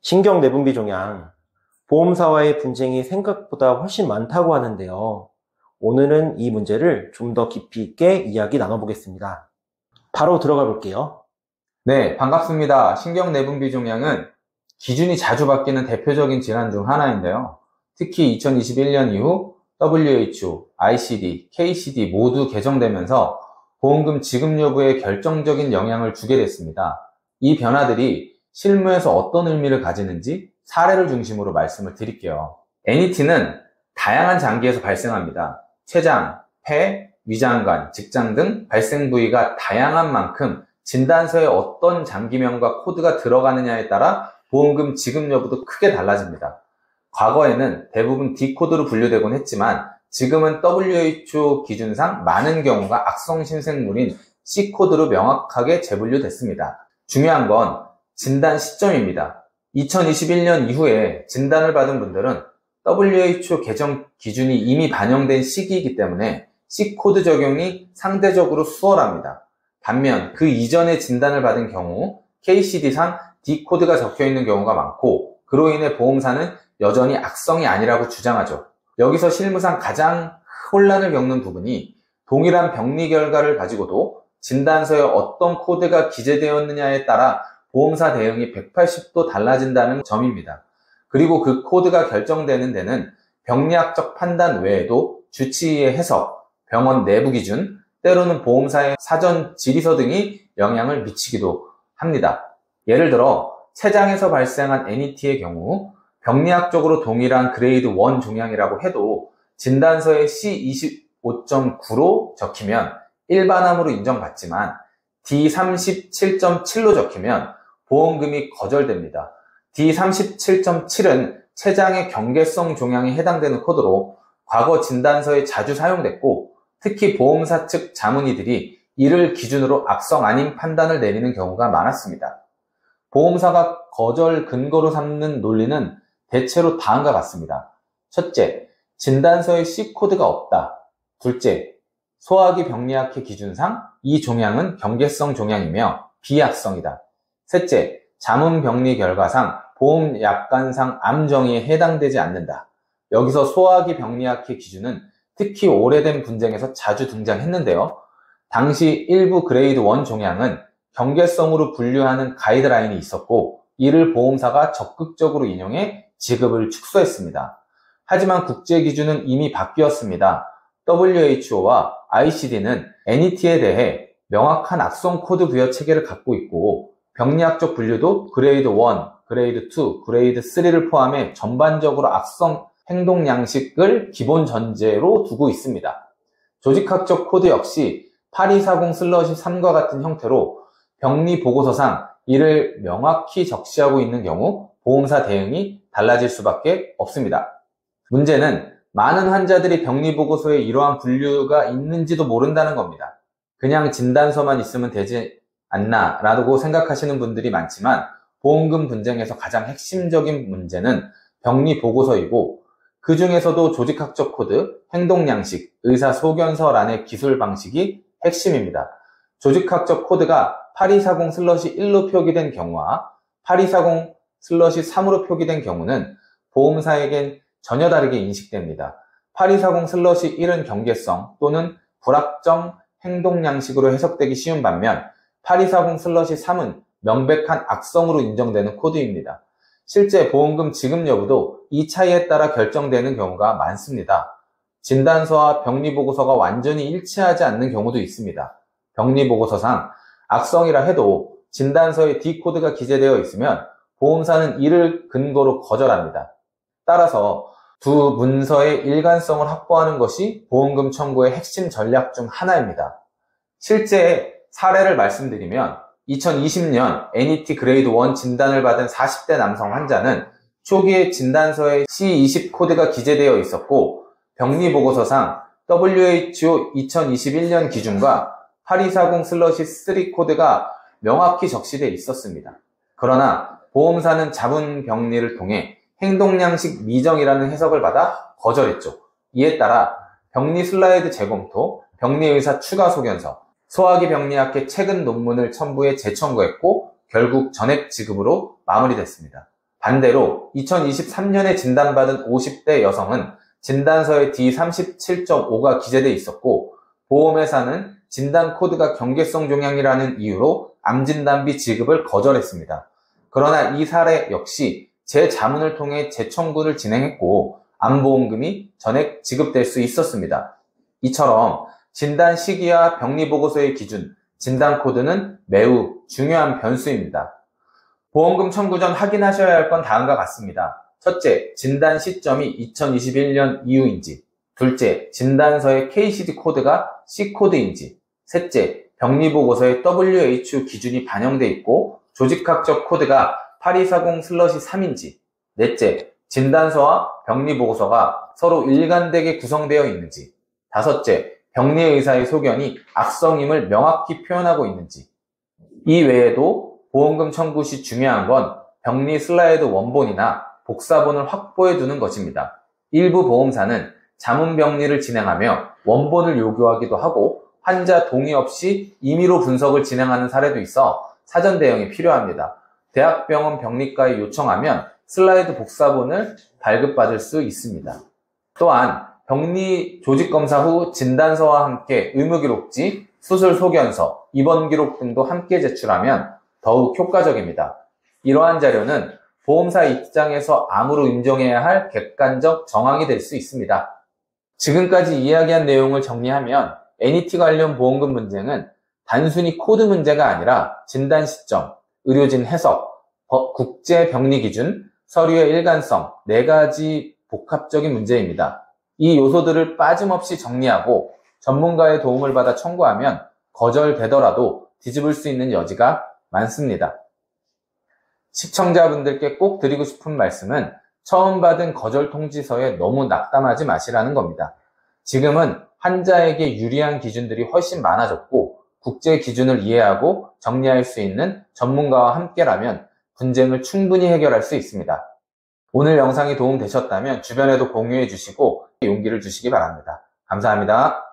신경내분비 종양, 보험사와의 분쟁이 생각보다 훨씬 많다고 하는데요. 오늘은 이 문제를 좀 더 깊이 있게 이야기 나눠보겠습니다. 바로 들어가 볼게요. 네, 반갑습니다. 신경내분비 종양은 기준이 자주 바뀌는 대표적인 질환 중 하나인데요. 특히 2021년 이후 WHO, ICD, KCD 모두 개정되면서 보험금 지급 여부에 결정적인 영향을 주게 됐습니다. 이 변화들이 실무에서 어떤 의미를 가지는지 사례를 중심으로 말씀을 드릴게요. NET는 다양한 장기에서 발생합니다. 췌장, 폐, 위장관, 직장 등 발생 부위가 다양한 만큼 진단서에 어떤 장기명과 코드가 들어가느냐에 따라 보험금 지급 여부도 크게 달라집니다. 과거에는 대부분 D코드로 분류되곤 했지만 지금은 WHO 기준상 많은 경우가 악성 신생물인 C코드로 명확하게 재분류됐습니다. 중요한 건 진단 시점입니다. 2021년 이후에 진단을 받은 분들은 WHO 개정 기준이 이미 반영된 시기이기 때문에 C코드 적용이 상대적으로 수월합니다. 반면 그 이전에 진단을 받은 경우 KCD상 D코드가 적혀있는 경우가 많고 그로 인해 보험사는 여전히 악성이 아니라고 주장하죠. 여기서 실무상 가장 혼란을 겪는 부분이 동일한 병리 결과를 가지고도 진단서에 어떤 코드가 기재되었느냐에 따라 보험사 대응이 180도 달라진다는 점입니다. 그리고 그 코드가 결정되는 데는 병리학적 판단 외에도 주치의의 해석, 병원 내부 기준, 때로는 보험사의 사전 질의서 등이 영향을 미치기도 합니다. 예를 들어 췌장에서 발생한 NET의 경우 병리학적으로 동일한 그레이드 1 종양이라고 해도 진단서에 C25.9로 적히면 일반암으로 인정받지만 D37.7로 적히면 보험금이 거절됩니다. D37.7은 췌장의 경계성 종양에 해당되는 코드로 과거 진단서에 자주 사용됐고 특히 보험사 측 자문의들이 이를 기준으로 악성 아닌 판단을 내리는 경우가 많았습니다. 보험사가 거절 근거로 삼는 논리는 대체로 다음과 같습니다. 첫째, 진단서에 C코드가 없다. 둘째, 소화기 병리학회 기준상 이 종양은 경계성 종양이며 비악성이다. 셋째, 자문 병리 결과상 보험 약관상 암 정의에 해당되지 않는다. 여기서 소화기 병리학회 기준은 특히 오래된 분쟁에서 자주 등장했는데요. 당시 일부 그레이드 1 종양은 경계성으로 분류하는 가이드라인이 있었고 이를 보험사가 적극적으로 인용해 지급을 축소했습니다. 하지만 국제 기준은 이미 바뀌었습니다. WHO와 ICD는 NET에 대해 명확한 악성 코드 부여 체계를 갖고 있고 병리학적 분류도 그레이드 1, 그레이드 2, 그레이드 3를 포함해 전반적으로 악성 행동 양식을 기본 전제로 두고 있습니다. 조직학적 코드 역시 8240/3과 같은 형태로 병리 보고서상 이를 명확히 적시하고 있는 경우 보험사 대응이 달라질 수밖에 없습니다. 문제는 많은 환자들이 병리 보고서에 이러한 분류가 있는지도 모른다는 겁니다. 그냥 진단서만 있으면 되지 않나 라고 생각하시는 분들이 많지만 보험금 분쟁에서 가장 핵심적인 문제는 병리 보고서이고 그 중에서도 조직학적 코드, 행동양식, 의사소견서란의 기술 방식이 핵심입니다. 조직학적 코드가 8240/1로 표기된 경우와 8240/3으로 표기된 경우는 보험사에겐 전혀 다르게 인식됩니다. 8240/1은 경계성 또는 불확정 행동양식으로 해석되기 쉬운 반면 8240/3은 명백한 악성으로 인정되는 코드입니다. 실제 보험금 지급 여부도 이 차이에 따라 결정되는 경우가 많습니다. 진단서와 병리보고서가 완전히 일치하지 않는 경우도 있습니다. 병리보고서상 악성이라 해도 진단서에 D코드가 기재되어 있으면 보험사는 이를 근거로 거절합니다. 따라서 두 문서의 일관성을 확보하는 것이 보험금 청구의 핵심 전략 중 하나입니다. 실제 사례를 말씀드리면 2020년 NET 그레이드 1 진단을 받은 40대 남성 환자는 초기에 진단서에 C20 코드가 기재되어 있었고 병리보고서상 WHO 2021년 기준과 8240/3 코드가 명확히 적시되어 있었습니다. 그러나 보험사는 자문 병리를 통해 행동양식 미정이라는 해석을 받아 거절했죠. 이에 따라 병리 슬라이드 재검토, 병리의사 추가 소견서, 소화기 병리학회 최근 논문을 첨부해 재청구했고 결국 전액 지급으로 마무리됐습니다. 반대로 2023년에 진단받은 50대 여성은 진단서에 D37.5가 기재돼 있었고 보험회사는 진단 코드가 경계성 종양이라는 이유로 암진단비 지급을 거절했습니다. 그러나 이 사례 역시 재자문을 통해 재청구를 진행했고 암보험금이 전액 지급될 수 있었습니다. 이처럼 진단 시기와 병리보고서의 기준, 진단 코드는 매우 중요한 변수입니다. 보험금 청구 전 확인하셔야 할 건 다음과 같습니다. 첫째, 진단 시점이 2021년 이후인지. 둘째, 진단서의 KCD 코드가 C코드인지. 셋째, 병리보고서에 WHO 기준이 반영돼 있고 조직학적 코드가 8240/3인지. 넷째, 진단서와 병리보고서가 서로 일관되게 구성되어 있는지. 다섯째, 병리의사의 소견이 악성임을 명확히 표현하고 있는지. 이 외에도 보험금 청구 시 중요한 건 병리 슬라이드 원본이나 복사본을 확보해 두는 것입니다. 일부 보험사는 자문병리를 진행하며 원본을 요구하기도 하고 환자 동의 없이 임의로 분석을 진행하는 사례도 있어 사전 대응이 필요합니다. 대학병원 병리과에 요청하면 슬라이드 복사본을 발급받을 수 있습니다. 또한 병리 조직검사 후 진단서와 함께 의무기록지, 수술 소견서, 입원기록 등도 함께 제출하면 더욱 효과적입니다. 이러한 자료는 보험사 입장에서 암으로 인정해야 할 객관적 정황이 될 수 있습니다. 지금까지 이야기한 내용을 정리하면 NET 관련 보험금 문제는 단순히 코드 문제가 아니라 진단 시점, 의료진 해석, 국제 병리 기준, 서류의 일관성, 4가지 복합적인 문제입니다. 이 요소들을 빠짐없이 정리하고 전문가의 도움을 받아 청구하면 거절되더라도 뒤집을 수 있는 여지가 많습니다. 시청자분들께 꼭 드리고 싶은 말씀은 처음 받은 거절 통지서에 너무 낙담하지 마시라는 겁니다. 지금은 환자에게 유리한 기준들이 훨씬 많아졌고 국제 기준을 이해하고 정리할 수 있는 전문가와 함께라면 분쟁을 충분히 해결할 수 있습니다. 오늘 영상이 도움되셨다면 주변에도 공유해 주시고 용기를 주시기 바랍니다. 감사합니다.